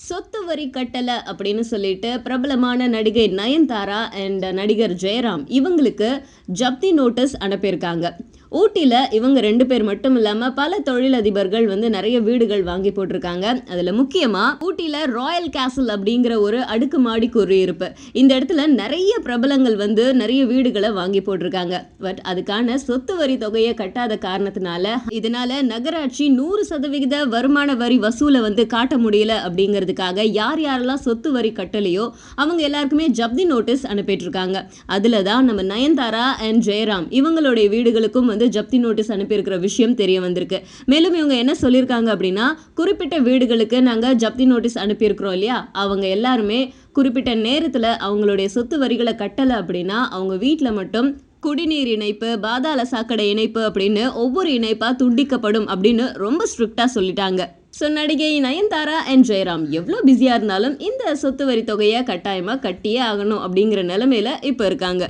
சொத்து வரி கட்டல அப்படின்னு சொல்லிட்டு பிரபலமான நடிகை நயன்தாரா அண்ட் நடிகர் ஜெயராம் இவங்களுக்கு ஜப்தி நோட்டீஸ் அனுப்பியிருக்காங்க. ஊட்டியில் இவங்க 2 பேர் மட்டும் இல்லாமல் பல தொழிலதிபர்கள் நிறைய வீடுகள் வாங்கி போட்டிருக்காங்க. அதில் முக்கியமாக ஊட்டியில் ராயல் கேசல் அப்படிங்கிற ஒரு அடுக்குமாடி குடியிருப்பு. இந்த இடத்துல நிறைய பிரபலங்கள் நிறைய வீடுகளை வாங்கி போட்டிருக்காங்க. பட் அதுக்கான சொத்து வரி தொகையை கட்டாத காரணத்தினால இதனால நகராட்சி 100% வருமான வரி வசூலை காட்ட முடியல அப்படிங்கிறதுக்காக யார் யாரெல்லாம் சொத்து வரி கட்டலையோ அவங்க எல்லாருக்குமே ஜப்தி நோட்டீஸ் அனுப்பிட்டு இருக்காங்க. அதில் தான் நம்ம நயன்தாரா அண்ட் ஜெயராம் இவங்களுடைய வீடுகளுக்கும் ஜப்தி நோட்டீஸ் அனுப்பியிருக்கிற விஷயம் தெரிய வந்திருக்கு. மேலும் இவங்க என்ன சொல்லியிருக்காங்க அப்படின்னா, குறிப்பிட்ட வீடுகளுக்கு நாங்கள் ஜப்தி நோட்டீஸ் அனுப்பியிருக்கிறோம் இல்லையா, அவங்க எல்லாருமே குறிப்பிட்ட நேரத்தில் அவங்களுடைய சொத்து வரிகளை கட்டலை அப்படின்னா அவங்க வீட்டில் மட்டும் குடிநீர் இணைப்பு, பாதாள சாக்கடை இணைப்பு அப்படின்னு ஒவ்வொரு இணைப்பா துண்டிக்கப்படும் அப்படின்னு ரொம்ப ஸ்ட்ரிக்டா சொல்லிட்டாங்க. ஸோ நடிகை நயன்தாரா அண்ட் ஜெயராம் எவ்வளோ பிஸியாக இருந்தாலும் இந்த சொத்து வரி தொகையை கட்டாயமாக கட்டியே ஆகணும் அப்படிங்கிற நிலைமையில இப்போ இருக்காங்க.